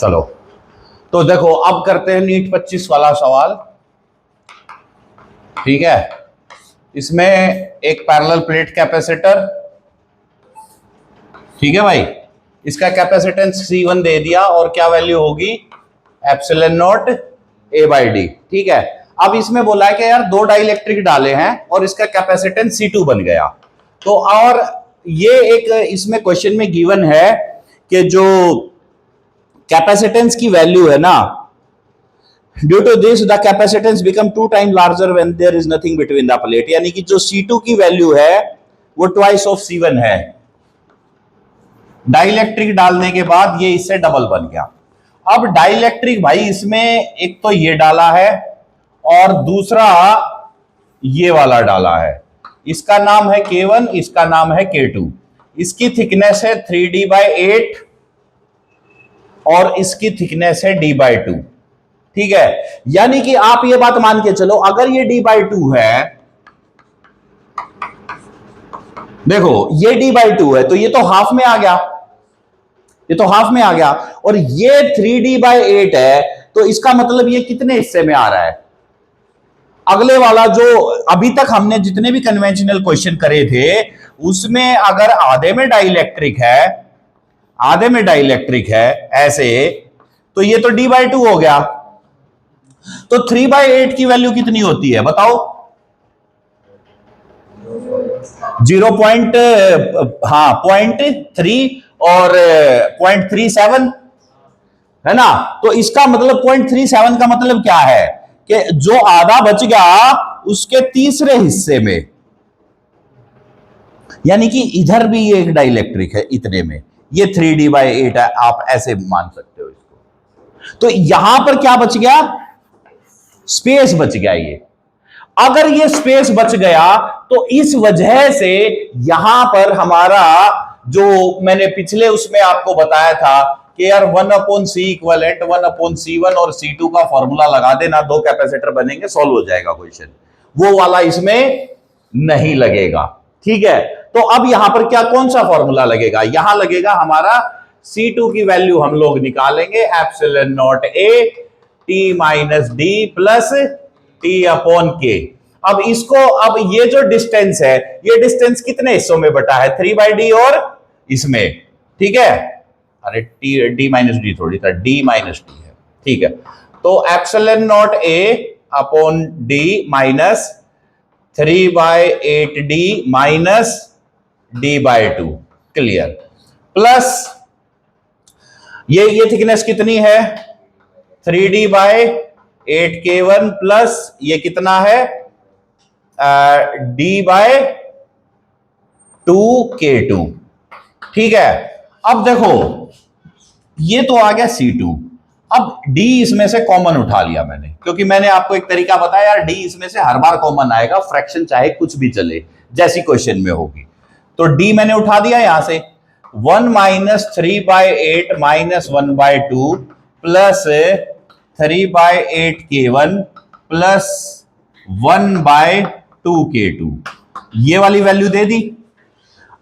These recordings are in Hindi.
चलो तो देखो अब करते हैं नीट 25 वाला सवाल। ठीक है, इसमें एक पैरेलल प्लेट कैपेसिटर, ठीक है भाई, इसका कैपेसिटेंस C1 दे दिया और क्या वैल्यू होगी एप्सिलॉन नॉट A/D। ठीक है, अब इसमें बोला है कि यार दो डाइलेक्ट्रिक डाले हैं और इसका कैपेसिटेंस C2 बन गया। तो और ये एक इसमें क्वेश्चन में गिवन है कि जो कैपेसिटेंस की वैल्यू है ना, due to this the capacitance become 2 time larger when there is nothing between the plate, यानी कि जो C2 की वैल्यू है वो ट्वाइस ऑफ C1 है। डाइलेक्ट्रिक डालने के बाद ये इससे डबल बन गया। अब डाइलेक्ट्रिक भाई इसमें एक तो ये डाला है और दूसरा ये वाला डाला है, इसका नाम है K1, इसका नाम है K2। इसकी थिकनेस है 3D/8 और इसकी थिकनेस है D/2। ठीक है, यानी कि आप ये बात मान के चलो अगर ये D/2 है, देखो ये D/2 है तो ये तो हाफ में आ गया, ये तो हाफ में आ गया, और ये 3D/8 है तो इसका मतलब ये कितने हिस्से में आ रहा है। अगले वाला जो अभी तक हमने जितने भी कन्वेंशनल क्वेश्चन करे थे उसमें अगर आधे में डाइलेक्ट्रिक है, आधे में डाइलेक्ट्रिक है ऐसे, तो ये तो D/2 हो गया। तो 3/8 की वैल्यू कितनी होती है बताओ? 0.3 और 0.37 है ना। तो इसका मतलब 0.37 का मतलब क्या है कि जो आधा बच गया उसके तीसरे हिस्से में, यानी कि इधर भी ये एक डाइलेक्ट्रिक है इतने में, ये 3D/8 है, आप ऐसे मान सकते हो इसको। तो यहां पर क्या बच गया? स्पेस बच गया। ये अगर ये स्पेस बच गया तो इस वजह से यहां पर हमारा जो मैंने पिछले उसमें आपको बताया था कि यार 1/C इक्वलेंट 1/C1 और C2 का फॉर्मूला लगा देना, दो कैपेसिटर बनेंगे, सॉल्व हो जाएगा क्वेश्चन, वो वाला इसमें नहीं लगेगा। ठीक है, तो अब यहां पर क्या कौन सा फॉर्मूला लगेगा? यहां लगेगा हमारा C2 की वैल्यू हम लोग निकालेंगे epsilon not A T-D plus T/K। अब इसको, अब ये जो डिस्टेंस है, ये डिस्टेंस कितने हिस्सों में बटा है? 3/D और इसमें, ठीक है, अरे D- थोड़ी था, D- है, ठीक है। तो epsilon not A/D minus 3/8D minus D/2, clear, plus ये थिकनेस कितनी है? 3D/8 K1 प्लस ये कितना है? D/2 K2। ठीक है, अब देखो ये तो आ गया C2। अब D इसमें से कॉमन उठा लिया मैंने, क्योंकि मैंने आपको एक तरीका बताया यार, D इसमें से हर बार कॉमन आएगा, फ्रैक्शन चाहे कुछ भी चले, जैसी क्वेश्चन में होगी। तो D मैंने उठा दिया यहां से, 1 minus 3/8 minus 1/2 plus 3/8 K1 plus 1/2 K2, ये वाली वैल्यू दे दी।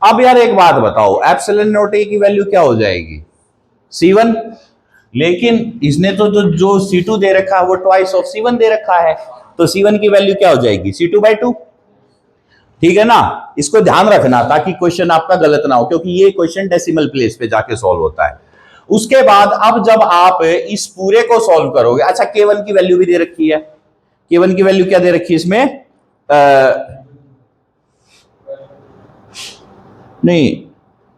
अब यार एक बात बताओ, एप्सिलॉन नॉट A की वैल्यू क्या हो जाएगी? C1, लेकिन इसने तो जो C2 दे रखा है वो ट्वाइस ऑफ C1 दे रखा है, तो C1 की वैल्यू क्या हो जाएगी? C2/2। ठीक है ना, इसको ध्यान रखना ताकि क्वेश्चन आपका गलत ना हो, क्योंकि ये क्वेश्चन डेसिमल प्लेस पे जाके सॉल्व होता है। उसके बाद अब जब आप इस पूरे को सॉल्व करोगे, अच्छा K1 की वैल्यू भी दे रखी है, K1 की वैल्यू क्या दे रखी है इसमें? नहीं,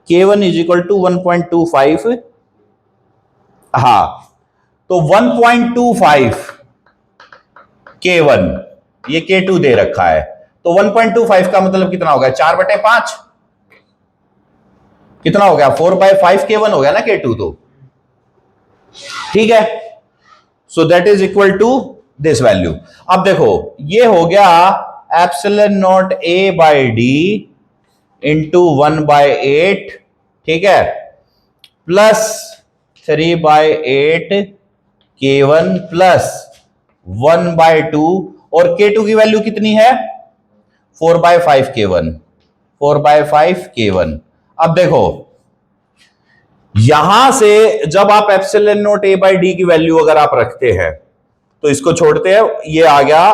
K1 इज इक्वल टू 1.25, हाँ, तो 1.25 K1, ये K2 दे रखा है, तो 1.25 का मतलब कितना हो गया? 4/5, कितना हो गया? 4/5 K1 हो गया ना K2 तो, ठीक है। So that is equal to this value. अब देखो ये हो गया एप्सिलॉन नॉट A/D इंटू 1/8, ठीक है, प्लस 3/8 K1 प्लस 1/2, और K2 की वैल्यू कितनी है? 4/5 K1, 4/5 K1। अब देखो यहां से जब आप epsilon not a by D की वैल्यू अगर आप रखते हैं तो इसको छोड़ते हैं, ये आ गया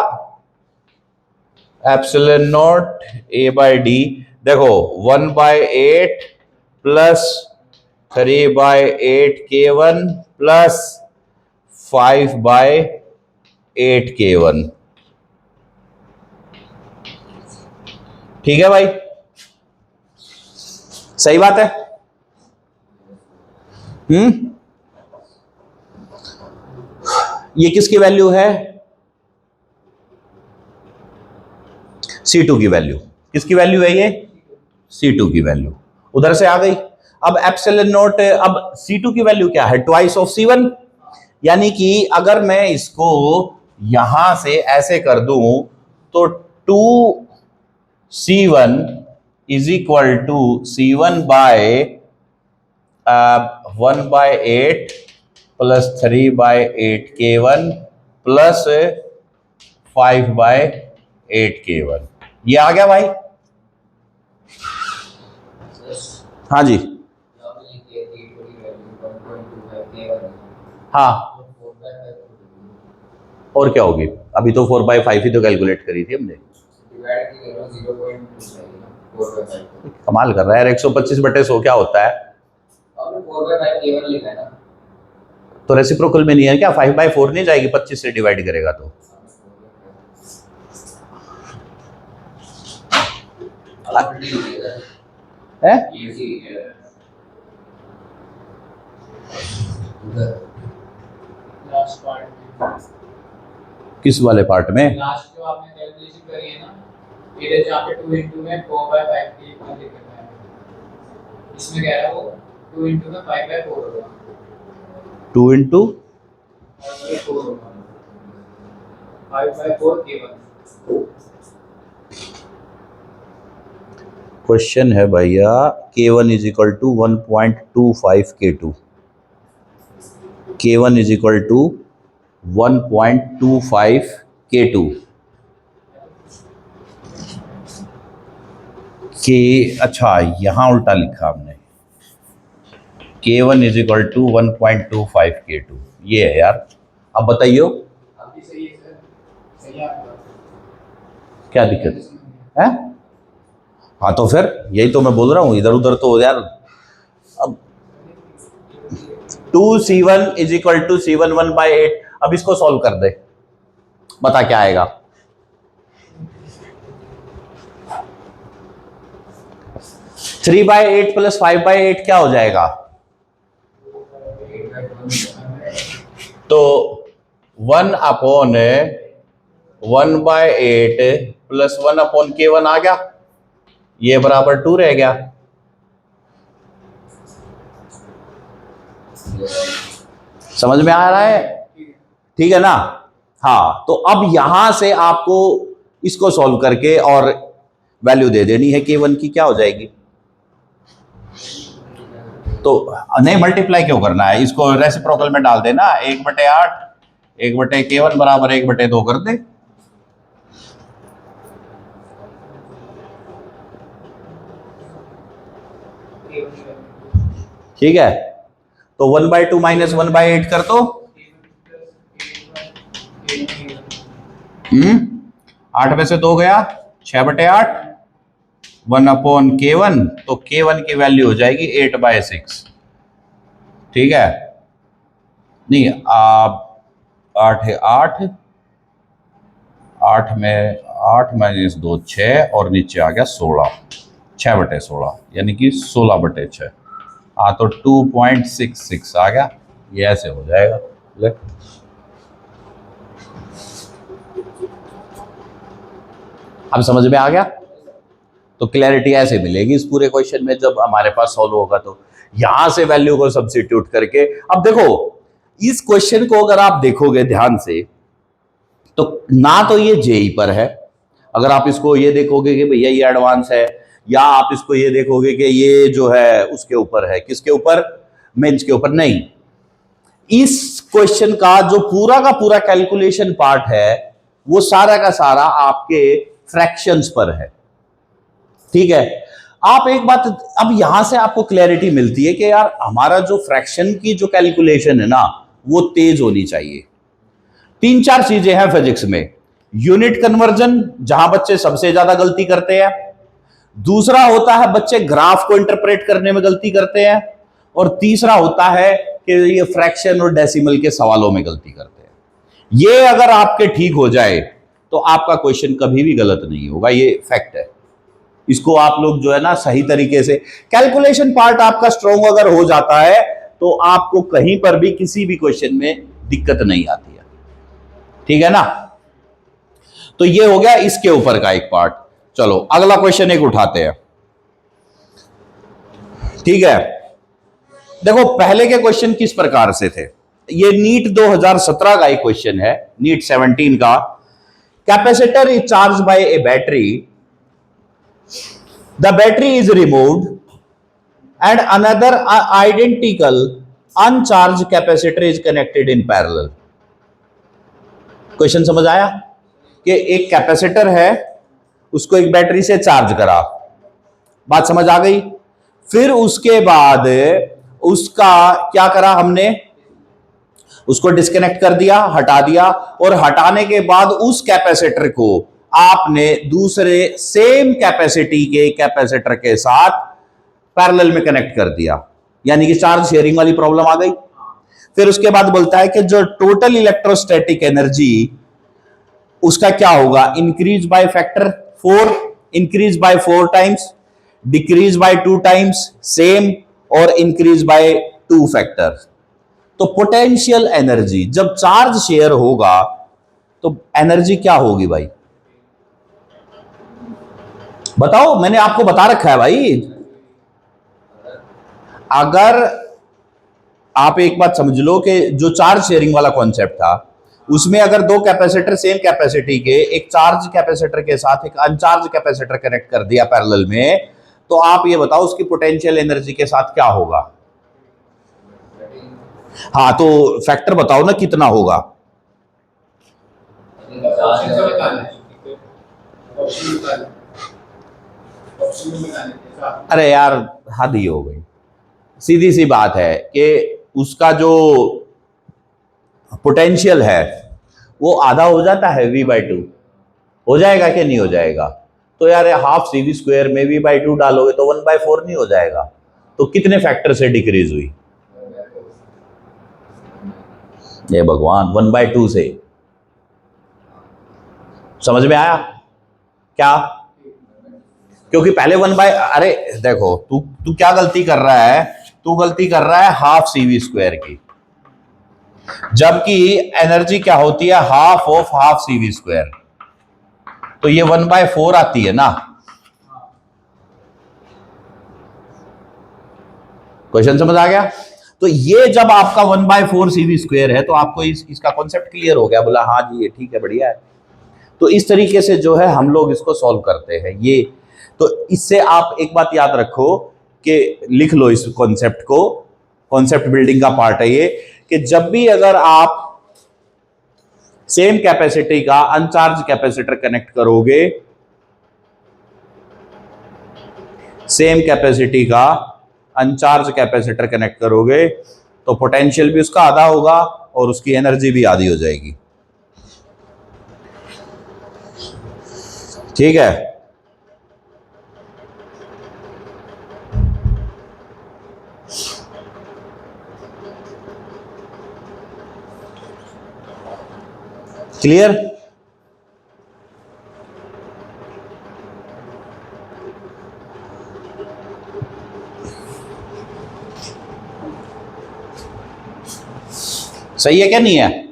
epsilon not a by D. देखो 1/8 प्लस 3/8 K1 प्लस 5/8 K1। ठीक है भाई, सही बात है। ये किसकी वैल्यू है? C2 की वैल्यू। किसकी वैल्यू है ये? C2 की वैल्यू उधर से आ गई। अब एप्सिलॉन नॉट, अब C2 की वैल्यू क्या है? Twice of C1। यानी कि अगर मैं इसको यहां से ऐसे कर दूं तो 2C1 is equal to C1 by 1/8 plus 3/8 K1 plus 5/8 K1। ये आ गया भाई? हाँ जी, हाँ, और क्या होगी? अभी तो 4/5 ही तो कैलकुलेट करी थी हमने। कमाल कर रहा है यार, 125/100 क्या होता है? तो रेसिप्रोकल में नहीं है क्या? 5/4 नहीं जाएगी 25 से डिवाइड करेगा तो? है? किस वाले पार्ट में? लास्ट जो आपने कैलकुलेशन करी है ना, इधर जहाँ पे 2 into में 4/5 की लिखना है, इसमें कह रहा है वो 2 into में 5/4 होगा। 2 into 4 होगा, 5/4 K1। क्वेश्चन है भैया K1 is equal to 1.25 K2। K1 is equal to 1.25 K2 के। अच्छा, यहां उल्टा लिखा हमने। K1 is equal to 1.25 K2, ये है यार। अब बताइए अभी सही है सर, सही है आपका। क्या दिक्कत है? हाँ तो फिर यही तो मैं बोल रहा हूँ, इधर उधर तो यार। अब 2C1 is equal to C1 1/8। अब इसको सॉल्व कर दे, बता क्या आएगा? 3/8 प्लस 5/8 क्या हो जाएगा? तो 1/1/8 प्लस 1/K1 आ गया, ये बराबर 2 रह गया। समझ में आ रहा है? ठीक है ना? हाँ, तो अब यहां से आपको इसको सॉल्व करके और वैल्यू दे देनी है K1 की। क्या हो जाएगी? तो नहीं, मल्टीप्लाई क्यों करना है? इसको रेसिप्रोकल में डाल देना। 1/8 1/K1 बराबर 1/2 कर दे। ठीक है, तो 1/2 माइनस 1/8 कर दो। 8 में से 2 गया, 6/8 1/K1, तो K1 की वैल्यू हो जाएगी 8/6। ठीक है, नहीं, आप 8 है 8, 8 में 8 माइनस 2 6 और नीचे आ गया 16, 6/16 यानी कि 16/6। हाँ, तो 2.66 आ गया। ये ऐसे हो जाएगा। ले, अब समझ में आ गया? तो क्लैरिटी ऐसे मिलेगी इस पूरे क्वेश्चन में जब हमारे पास सॉल्व होगा। तो यहां से वैल्यू को सब्स्टिट्यूट करके, अब देखो इस क्वेश्चन को अगर आप देखोगे ध्यान से तो ना तो ये जेई पर है, अगर आप इसको ये देखोगे कि भैया ये एडवांस है, या आप इसको ये देखोगे कि ये जो है उसके ऊपर है। किसके ऊपर? मेंस के ऊपर नहीं। इस क्वेश्चन का जो पूरा का पूरा कैलकुलेशन पार्ट है वो सारा का सारा आपके फ्रैक्शंस पर है। ठीक है, आप एक बात, अब यहां से आपको क्लैरिटी मिलती है कि यार हमारा जो फ्रैक्शन की जो कैलकुलेशन है ना वो तेज होनी चाहिए। 3-4 चीजें हैं फिजिक्स में। यूनिट कन्वर्जन, जहां बच्चे सबसे ज्यादा गलती करते हैं। दूसरा होता है बच्चे ग्राफ को इंटरप्रेट करने में गलती करते हैं। और तीसरा होता है कि ये फ्रैक्शन और डेसिमल के सवालों में गलती करते हैं। ये अगर आपके ठीक हो जाए तो आपका क्वेश्चन कभी भी गलत नहीं होगा, ये फैक्ट है। इसको आप लोग जो है ना सही तरीके से, कैलकुलेशन पार्ट आपका स्ट्रॉन्ग अगर हो जाता है तो आपको कहीं पर भी किसी भी क्वेश्चन में दिक्कत नहीं आती है। ठीक है ना? तो ये हो गया इसके ऊपर का एक पार्ट। चलो अगला क्वेश्चन एक उठाते हैं। ठीक है, देखो पहले के क्वेश्चन किस प्रकार से थे। ये नीट 2017 का एक क्वेश्चन है, नीट 17 का। Capacitor is charge by A battery, the battery is removed and another identical अनचार्ज capacitor is connected in parallel. Question समझ आया कि एक कैपेसिटर है, उसको एक बैटरी से चार्ज करा, बात समझ आ गई। फिर उसके बाद उसका क्या करा हमने, उसको डिस्कनेक्ट कर दिया, हटा दिया, और हटाने के बाद उस कैपेसिटर को आपने दूसरे सेम कैपेसिटी के कैपेसिटर के साथ पैरेलल में कनेक्ट कर दिया, यानी कि चार्ज शेयरिंग वाली प्रॉब्लम आ गई। फिर उसके बाद बोलता है कि जो टोटल इलेक्ट्रोस्टैटिक एनर्जी उसका क्या होगा, increase by factor 4, increase by 4 times, decrease by 2 times, same, और इंक्रीज बाय 2 फैक्टर। तो पोटेंशियल एनर्जी जब चार्ज शेयर होगा तो एनर्जी क्या होगी भाई, बताओ। मैंने आपको बता रखा है भाई। अगर आप एक बात समझ लो कि जो चार्ज शेयरिंग वाला कॉन्सेप्ट था उसमें अगर दो कैपेसिटर सेम कैपेसिटी के एक चार्ज कैपेसिटर के साथ एक अनचार्ज कैपेसिटर कनेक्ट कर दिया पैरेलल में, तो आप ये बताओ उसकी पोटेंशियल एनर्जी के साथ क्या होगा। हाँ तो फैक्टर बताओ ना कितना होगा। अरे यार हद ही हो गई। सीधी सी बात है कि उसका जो पोटेंशियल है वो आधा हो जाता है v/2, हो जाएगा कि नहीं हो जाएगा। तो यार हाफ CV² में v/2 डालोगे तो 1/4 नहीं हो जाएगा। तो कितने फैक्टर से डिक्रीज हुई, ये भगवान 1/2 से। समझ में आया क्या? क्योंकि पहले अरे देखो तू क्या गलती कर रहा है, तू गलती कर रहा है हाफ CV² की, जबकि एनर्जी क्या होती है, हाफ ऑफ हाफ CV²। तो ये 1/4 आती है ना। क्वेश्चन समझ आ गया? तो ये जब आपका 1/4 CV² है तो आपको इसका कॉन्सेप्ट क्लियर हो गया, बोला हाँ जी ये ठीक है, बढ़िया है। तो इस तरीके से जो है हम लोग इसको सॉल्व करते हैं। ये तो इससे आप एक बात याद रखो कि लिख लो इस कॉन्सेप्ट को, कॉन्सेप्ट बिल्डिंग का पार्ट है ये, कि जब भी अगर आप सेम कैपेसिटी का अनचार्ज कैपेसिटर कनेक्ट करोगे, सेम कैपेसिटी का अनचार्ज कैपेसिटर कनेक्ट करोगे तो पोटेंशियल भी उसका आधा होगा और उसकी एनर्जी भी आधी हो जाएगी। ठीक है? क्लियर? सही है क्या नहीं है?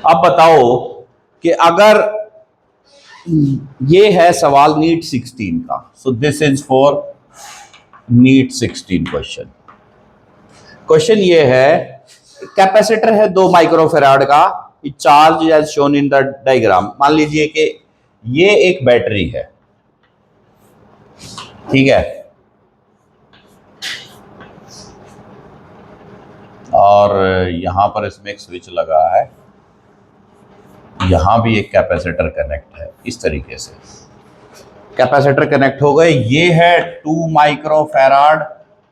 अब बताओ कि अगर ये है सवाल नीट 16 का, so this is for NEET 16 question. Question ये है, कैपेसिटर है 2 माइक्रोफेराड का, charge as shown in the diagram. मान लीजिए कि ये एक बैटरी है, ठीक है, और यहां पर इसमें एक स्विच लगा है, यहां भी एक कैपेसिटर कनेक्ट है। इस तरीके से कैपेसिटर कनेक्ट हो गए। ये है 2 माइक्रोफैराड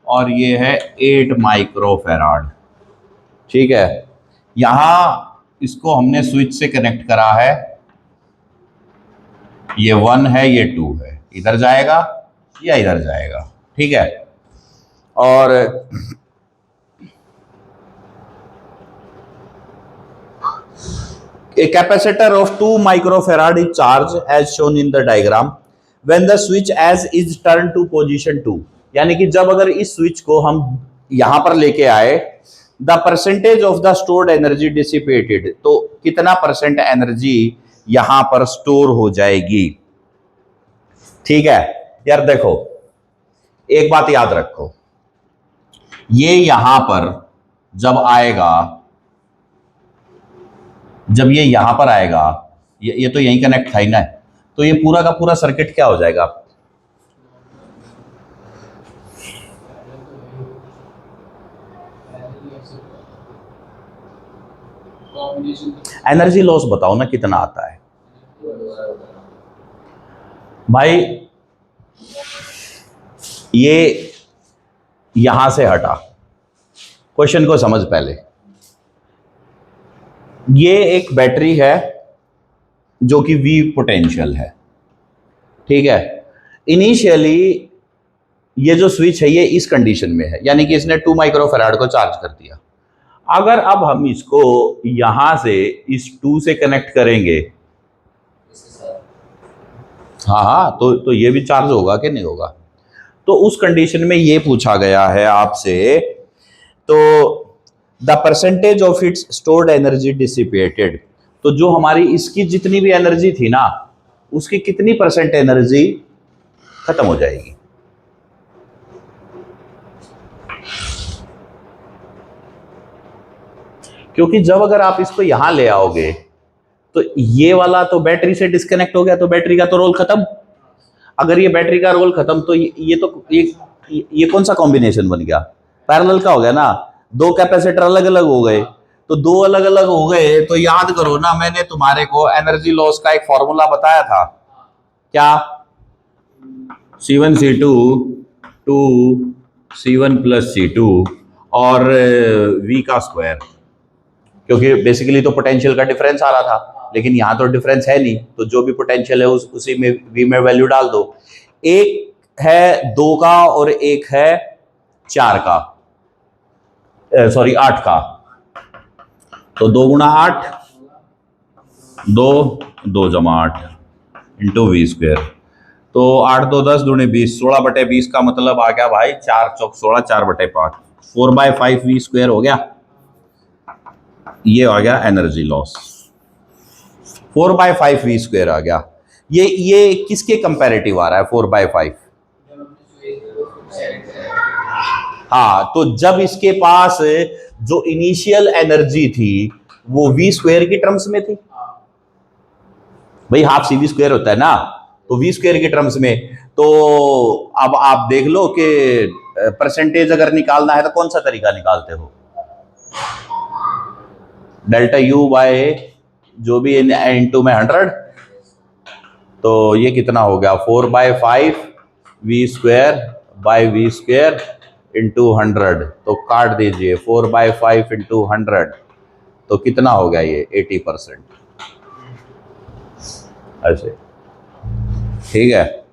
और ये है 8 माइक्रोफैराड। ठीक है, यहां इसको हमने स्विच से कनेक्ट करा है, ये 1 है ये 2 है, इधर जाएगा या इधर जाएगा। ठीक है, और a capacitor of 2 microfarad is charged as shown in the diagram when the switch as is turned to position 2। यानी कि जब अगर इस स्विच को हम यहां पर लेके आए, the percentage of the stored energy dissipated, तो कितना परसेंट एनर्जी यहां पर स्टोर हो जाएगी। ठीक है यार, देखो एक बात याद रखो, ये यहां पर जब आएगा, जब ये यहां पर आएगा, ये तो यहीं कनेक्ट था ही ना, तो ये पूरा का पूरा सर्किट क्या हो जाएगा, एनर्जी लॉस बताओ ना कितना आता है भाई। ये यहां से हटा, क्वेश्चन को समझ पहले। ये एक बैटरी है जो कि V पोटेंशियल है। ठीक है, इनिशियली ये जो स्विच है ये इस कंडीशन में है, यानी कि इसने 2 माइक्रोफैराड को चार्ज कर दिया। अगर अब हम इसको यहां से इस 2 से कनेक्ट करेंगे, हाँ, तो ये भी चार्ज होगा कि नहीं होगा। तो उस कंडीशन में ये पूछा गया है आपसे, तो the percentage of its stored energy dissipated, तो जो हमारी इसकी जितनी भी एनर्जी थी ना, उसकी कितनी परसेंट एनर्जी खत्म हो जाएगी। क्योंकि जब अगर आप इसको यहां ले आओगे तो ये वाला तो बैटरी से डिस्कनेक्ट हो गया, तो बैटरी का तो रोल खत्म। अगर ये बैटरी का रोल खत्म तो ये कौन सा कॉम्बिनेशन बन गया, पैरेलल का हो गया ना। 2 कैपेसिटर अलग अलग हो गए, तो 2 अलग अलग हो गए, तो याद करो ना, मैंने तुम्हारे को एनर्जी लॉस का एक फॉर्मूला बताया था, क्या, C1 C2 2 C1 plus C2 और V का स्क्वायर। क्योंकि बेसिकली तो पोटेंशियल का डिफरेंस आ रहा था, लेकिन यहां तो डिफरेंस है नहीं, तो जो भी पोटेंशियल है उसी में V में वैल्यू डाल दो। एक है 2 का और एक है 4 का, सॉरी 8 का, तो 2 गुणा 8, 2 जमा 8 इंटू V स्क्वायर, तो 8 2 10 दूनी 20, 16/20 का मतलब आ गया भाई 4 चौक 16, 4/5, 4/5 V स्क्वायर हो गया। ये आ गया एनर्जी लॉस, 4/5 V स्क्वायर आ गया। ये किसके कंपैरेटिव आ रहा है 4/5? हाँ, तो जब इसके पास जो इनिशियल एनर्जी थी वो V स्क्वायर की टर्म्स में थी, भाई हाफ CV स्क्वायर होता है ना, तो V स्क्वायर की टर्म्स में। तो अब आप देख लो कि परसेंटेज अगर निकालना है तो कौन सा तरीका निकालते हो, डेल्टा U बाय जो भी इनटू में 100, तो ये कितना हो गया 4/5 V square by V square into 100, तो काट दीजिए 4/5 इंटू 100, तो कितना हो गया ये 80%। ऐसे, ठीक है,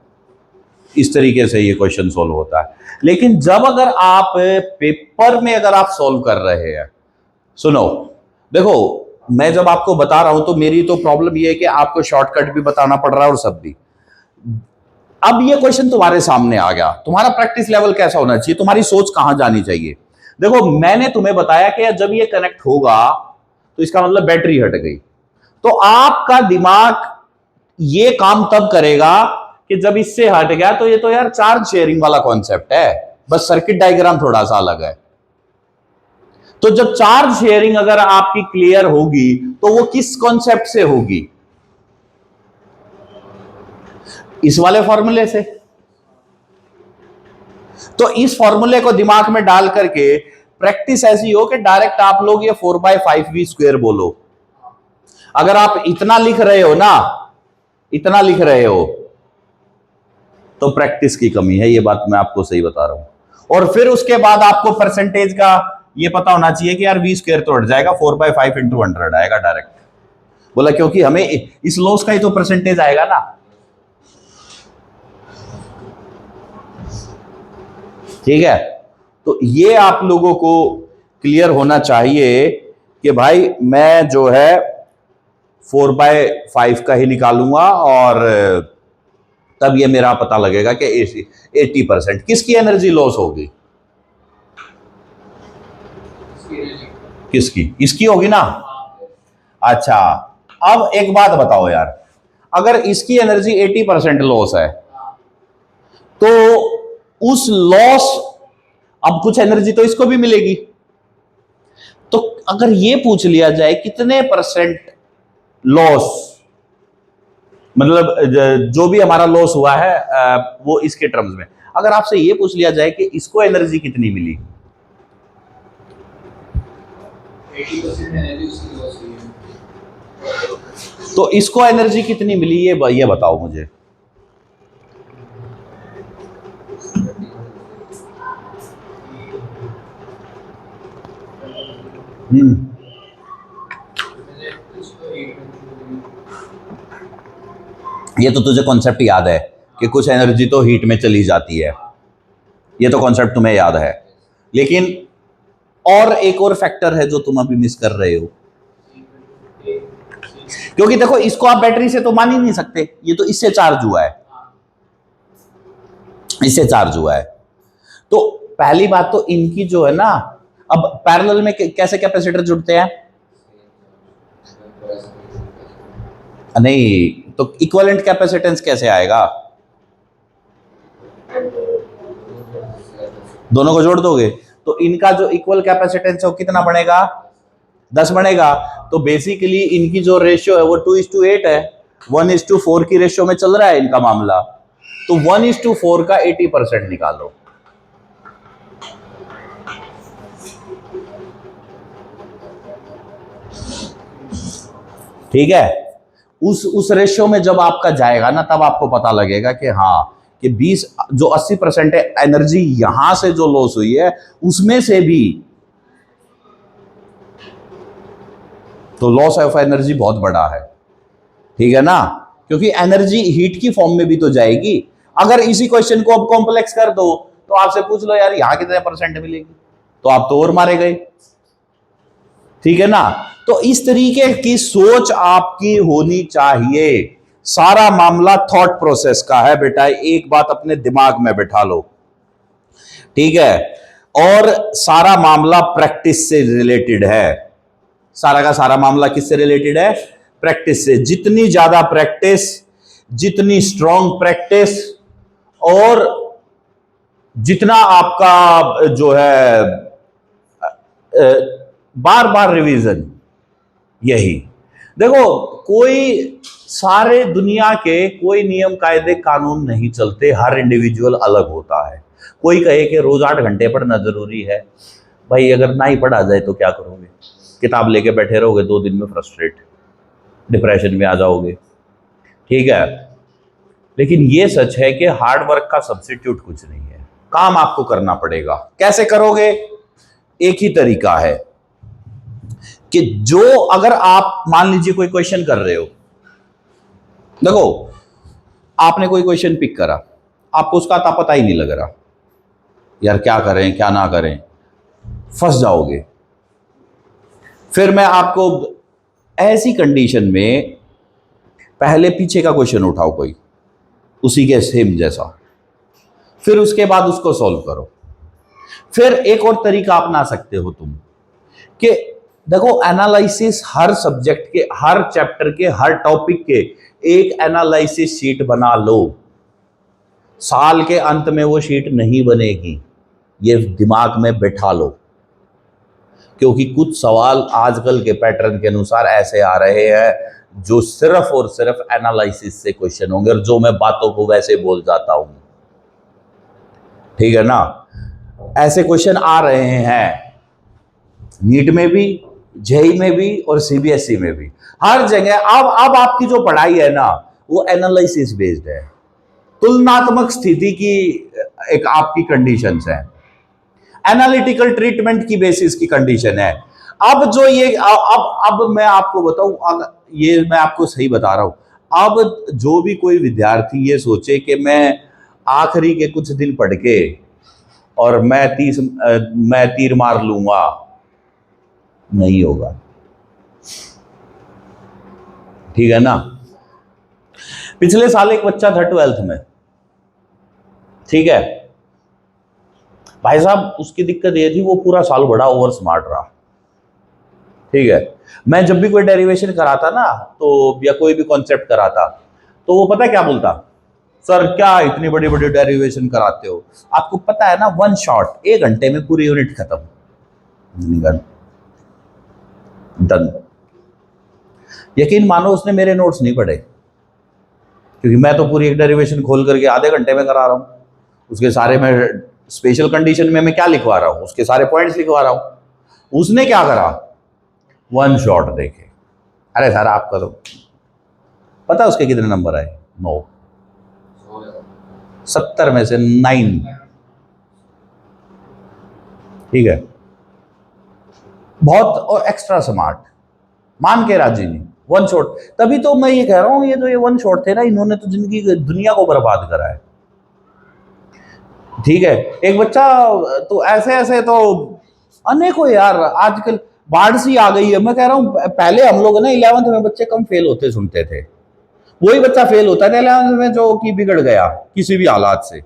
इस तरीके से ये क्वेश्चन सॉल्व होता है। लेकिन जब अगर आप पेपर में अगर आप सॉल्व कर रहे हैं, सुनो, देखो मैं जब आपको बता रहा हूं तो मेरी तो प्रॉब्लम ये है कि आपको शॉर्टकट भी बताना पड़ रहा है और सब भी। अब ये क्वेश्चन तुम्हारे सामने आ गया, तुम्हारा प्रैक्टिस लेवल कैसा होना चाहिए, तुम्हारी सोच कहां जानी चाहिए। देखो मैंने तुम्हें बताया कि जब ये कनेक्ट होगा तो इसका मतलब बैटरी हट गई, तो आपका दिमाग ये काम तब करेगा कि जब इससे हट गया, तो ये तो यार चार्ज शेयरिंग वाला कॉन्सेप्ट है, बस सर्किट डायग्राम थोड़ा सा अलग है। तो जब चार्ज शेयरिंग अगर आपकी क्लियर होगी तो वो किस कॉन्सेप्ट से होगी, इस वाले फॉर्मूले से। तो इस फॉर्मूले को दिमाग में डाल करके प्रैक्टिस ऐसी हो कि डायरेक्ट आप लोग ये 4/5v² बोलो। अगर आप इतना लिख रहे हो ना, इतना लिख रहे हो, तो प्रैक्टिस की कमी है, ये बात मैं आपको सही बता रहा हूं। और फिर उसके बाद आपको परसेंटेज का ये पता होना चाहिए कि यार v² तो हट जाएगा, 4/5 × 100 आएगा डायरेक्ट। बोला क्योंकि हमें इस लॉस का ही तो परसेंटेज आएगा ना। ठीक है, तो ये आप लोगों को क्लियर होना चाहिए कि भाई मैं जो है 4/5 का ही निकालूंगा, और तब ये मेरा पता लगेगा कि 80% किसकी एनर्जी लॉस होगी, किसकी, इसकी होगी ना। अच्छा, अब एक बात बताओ यार, अगर इसकी एनर्जी 80% लॉस है, तो उस लॉस, अब कुछ एनर्जी तो इसको भी मिलेगी। तो अगर ये पूछ लिया जाए कितने % लॉस, मतलब जो भी हमारा लॉस हुआ है वो इसके टर्म्स में, अगर आपसे ये पूछ लिया जाए कि इसको एनर्जी कितनी मिली, 80% एनर्जी उसकी लॉस हुई है, तो इसको एनर्जी कितनी मिली, ये बताओ मुझे। ये तो तुझे कॉन्सेप्ट याद है कि कुछ एनर्जी तो हीट में चली जाती है, ये तो कॉन्सेप्ट तुम्हें याद है, लेकिन और एक और फैक्टर है जो तुम अभी मिस कर रहे हो। क्योंकि देखो, इसको आप बैटरी से तो मान ही नहीं सकते, ये तो इससे चार्ज हुआ है, इससे चार्ज हुआ है। तो पहली बात तो इनकी जो है ना, अब पैरेलल में कैसे कैपेसिटर जुड़ते हैं, नहीं तो इक्विवेलेंट कैपेसिटेंस कैसे आएगा, दोनों को जोड़ दोगे तो इनका जो इक्वल कैपेसिटेंस है वो कितना बनेगा, 10 बनेगा। तो बेसिकली इनकी जो रेशियो है वो 2:8 है, 1:4 की रेशियो में चल रहा है इनका मामला। तो 1:4 का 80% निकालो। ठीक है, उस रेशियो में जब आपका जाएगा ना, तब आपको पता लगेगा कि हाँ, कि 20 जो 80% है एनर्जी यहां से जो लॉस हुई है, उसमें से भी तो लॉस ऑफ एनर्जी बहुत बड़ा है। ठीक है ना, क्योंकि एनर्जी हीट की फॉर्म में भी तो जाएगी। अगर इसी क्वेश्चन को अब कॉम्प्लेक्स कर दो तो आपसे पूछ लो यार यहां कितने % मिलेगी, तो आप तो और मारे गए। ठीक है ना, तो इस तरीके की सोच आपकी होनी चाहिए। सारा मामला थॉट प्रोसेस का है बेटा, एक बात अपने दिमाग में बिठा लो। ठीक है, और सारा मामला प्रैक्टिस से रिलेटेड है। सारा का सारा मामला किससे रिलेटेड है, प्रैक्टिस से। जितनी ज्यादा प्रैक्टिस, जितनी स्ट्रॉन्ग प्रैक्टिस, और जितना आपका जो है बार बार रिवीजन, यही देखो, कोई सारे दुनिया के कोई नियम कायदे कानून नहीं चलते, हर इंडिविजुअल अलग होता है। कोई कहे कि रोज 8 घंटे पढ़ना जरूरी है, भाई अगर ना ही पढ़ा जाए तो क्या करोगे, किताब लेके बैठे रहोगे, 2 दिन में फ्रस्ट्रेट, डिप्रेशन में आ जाओगे। ठीक है, लेकिन ये सच है कि हार्ड वर्क का सब्स्टिट्यूट कुछ नहीं है, काम आपको करना पड़ेगा। कैसे करोगे, एक ही तरीका है कि जो, अगर आप मान लीजिए कोई क्वेश्चन कर रहे हो, देखो आपने कोई क्वेश्चन पिक करा, आपको उसका आता पता ही नहीं लग रहा, यार क्या करें क्या ना करें, फंस जाओगे। फिर मैं आपको ऐसी कंडीशन में पहले पीछे का क्वेश्चन उठाओ कोई उसी के सेम जैसा, फिर उसके बाद उसको सॉल्व करो। फिर एक और तरीका अपना सकते हो तुम कि देखो, एनालिसिस हर सब्जेक्ट के, हर चैप्टर के, हर टॉपिक के एक एनालिसिस शीट बना लो। साल के अंत में वो शीट नहीं बनेगी, ये दिमाग में बैठा लो, क्योंकि कुछ सवाल आजकल के पैटर्न के अनुसार ऐसे आ रहे हैं जो सिर्फ और सिर्फ एनालिसिस से क्वेश्चन होंगे, और जो मैं बातों को वैसे बोल जाता हूं। ठीक है ना, ऐसे क्वेश्चन आ रहे हैं नीट में भी, जेई में भी और सीबीएसई में भी, हर जगह। अब आपकी जो पढ़ाई है ना वो एनालिसिस बेस्ड है, तुलनात्मक स्थिति की एक आपकी कंडीशंस है, एनालिटिकल ट्रीटमेंट की बेसिस की कंडीशन है। अब जो ये अब मैं आपको बताऊं, ये मैं आपको सही बता रहा हूं, अब जो भी कोई विद्यार्थी ये सोचे कि मैं आखिरी के कुछ दिन पढ़ के और मैं तीर मार लूंगा, नहीं होगा, ठीक है ना। पिछले साल एक बच्चा था 12th में, ठीक है भाई साहब, उसकी दिक्कत ये थी वो पूरा साल बड़ा ओवर स्मार्ट रहा, ठीक है। मैं जब भी कोई डेरिवेशन कराता ना तो, या कोई भी कॉन्सेप्ट कराता, तो वो पता है क्या बोलता, सर क्या इतनी बड़ी बड़ी डेरिवेशन कराते हो, आपको पता है ना 1 शॉट 1 घंटे में पूरी यूनिट खत्म, डन। यकीन मानो उसने मेरे नोट्स नहीं पढ़े, क्योंकि मैं तो पूरी एक डेरिवेशन खोल करके आधे घंटे में करा रहा हूं, उसके सारे मैं स्पेशल कंडीशन में मैं क्या लिखवा रहा हूं, उसके सारे पॉइंट्स लिखवा रहा हूं। उसने क्या करा, 1 शॉट देखे। अरे सर आपका तो पता उसके कितने नंबर आए, 9, 70 में से 9, ठीक है। बहुत एक्स्ट्रा स्मार्ट, मान के राजी नहीं, 1 शॉट। तभी तो मैं ये कह रहा हूं, ये जो ये 1 शॉट थे ना, इन्होंने तो जिंदगी दुनिया को बर्बाद करा है, ठीक है। एक बच्चा तो ऐसे तो अनेकों यार, आजकल बाढ़ सी आ गई है। मैं कह रहा हूं पहले हम लोग ना 11th में बच्चे कम फेल होते सुनते थे, वही बच्चा फेल होता है 11th में जो कि बिगड़ गया किसी भी हालात से।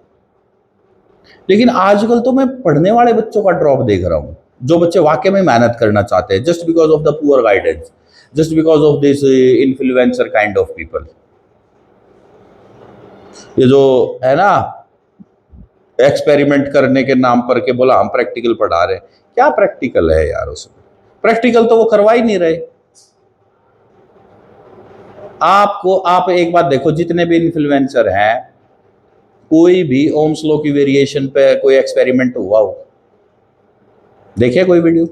लेकिन आजकल तो मैं पढ़ने वाले बच्चों का ड्रॉप देख रहा हूं, जो बच्चे वाकई में मेहनत करना चाहते हैं, just because of the poor guidance, just because of this influencer kind of people. ये जो है ना एक्सपेरिमेंट करने के नाम पर के बोला हम प्रैक्टिकल पढ़ा रहे, क्या प्रैक्टिकल है यार उसमें, प्रैक्टिकल तो वो करवा ही नहीं रहे आपको। आप एक बात देखो, जितने भी इन्फ्लुएंसर हैं, कोई भी ओम्स लॉ की वेरिएशन पे कोई एक्सपेरिमेंट हुआ हो, देखिए कोई वीडियो,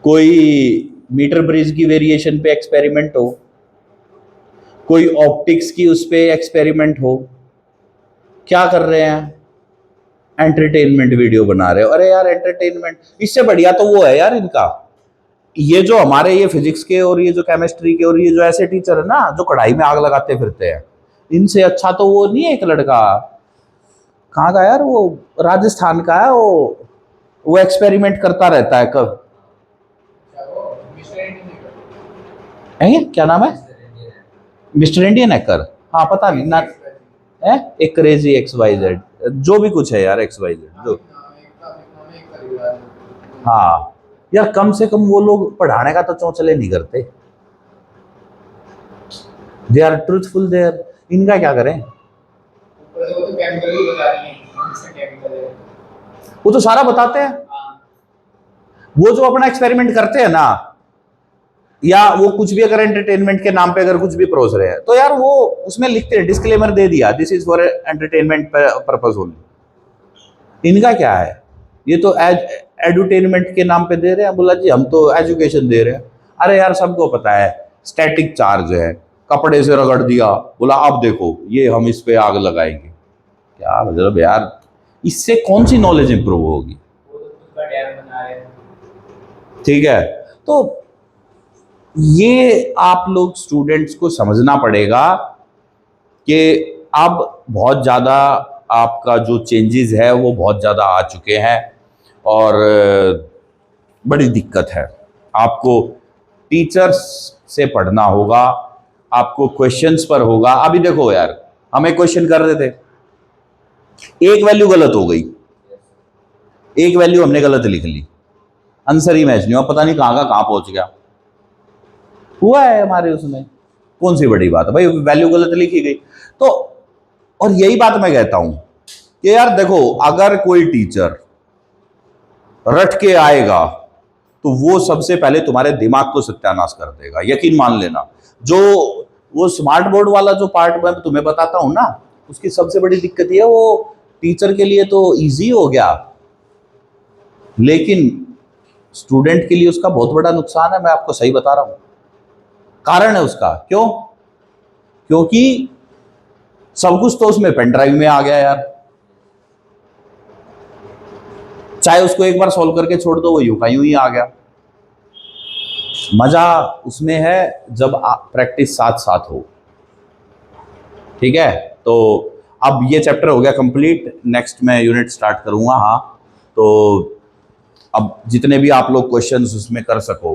कोई मीटर ब्रिज की वेरिएशन पे एक्सपेरिमेंट हो, कोई ऑप्टिक्स की उस पे एक्सपेरिमेंट हो, क्या कर रहे हैं, एंटरटेनमेंट वीडियो बना रहे हो। अरे यार एंटरटेनमेंट, इससे बढ़िया तो वो है यार इनका, ये जो हमारे ये फिजिक्स के और ये जो केमिस्ट्री के और ये जो ऐसे टीचर है ना जो कढ़ाई में आग लगाते फिरते हैं, इनसे अच्छा तो वो नहीं है एक लड़का, कहाँ का यार वो, राजस्थान का है वो एक्सपेरिमेंट करता रहता है। कब है, क्या नाम है, मिस्टर इंडियन हैकर, हाँ पता नहीं ना है, एक क्रेजी XYZ, जो भी कुछ है यार XYZ जो, हाँ यार कम से कम वो लोग पढ़ाने का तो चौंचले नहीं करते, दे आर ट्रूथफुल देयर। इनका क्या करें, वो तो सारा बताते हैं। वो जो अपना एक्सपेरिमेंट करते हैं ना, या वो कुछ भी अगर एंटरटेनमेंट के नाम पे अगर कुछ भी परोस रहे हैं, तो यार वो उसमें लिखते हैं, डिस्क्लेमर दे दिया, this is for entertainment purpose only. इनका क्या है, ये तो एडुटेनमेंट के नाम पे दे रहे हैं, बोला जी हम तो एजुकेशन दे रहे हैं। अरे यार सबको पता है स्टैटिक चार्ज है, कपड़े से रगड़ दिया, बोला अब देखो ये हम इस पे आग लगाएंगे, क्या मतलब यार, इससे कौन सी नॉलेज इंप्रूव होगी, ठीक है। तो ये आप लोग स्टूडेंट्स को समझना पड़ेगा कि अब बहुत ज़्यादा आपका जो चेंजेस है वो बहुत ज़्यादा आ चुके हैं और बड़ी दिक्कत है। आपको टीचर्स से पढ़ना होगा, आपको क्वेश्चंस पर होगा। अभी देखो यार, हम एक क्वेश्चन कर रहे थे, एक वैल्यू गलत हो गई, एक वैल्यू हमने गलत लिख ली, आंसर ही मैच नहीं हुआ, पता नहीं कहाँ का कहाँ पहुंच गया, हुआ है हमारे उसमें, कौन सी बड़ी बात है भाई, वैल्यू गलत लिखी गई। तो और यही बात मैं कहता हूं कि यार देखो, अगर कोई टीचर रट के आएगा तो वो सबसे पहले तुम्हारे दिमाग को सत्यानाश कर देगा, यकीन मान लेना। जो वो स्मार्ट बोर्ड वाला जो पार्ट मैं तुम्हें बताता हूं ना, उसकी सबसे बड़ी दिक्कत ये है, वो टीचर के लिए तो इजी हो गया, लेकिन स्टूडेंट के लिए उसका बहुत बड़ा नुकसान है, मैं आपको सही बता रहा हूं। कारण है उसका, क्यों? क्योंकि सब कुछ तो उसमें पेन ड्राइव में आ गया यार। चाहे उसको एक बार सॉल्व करके छोड़ दो, वो यूं का यूं ही आ गया। मजा उसमें है जब आप प्रैक्टिस साथ साथ हो। ठीक है, तो अब ये चैप्टर हो गया कंप्लीट। नेक्स्ट मैं यूनिट स्टार्ट करूंगा। हाँ, तो अब जितने भी आप लोग क्वेश्चंस उसमें कर सको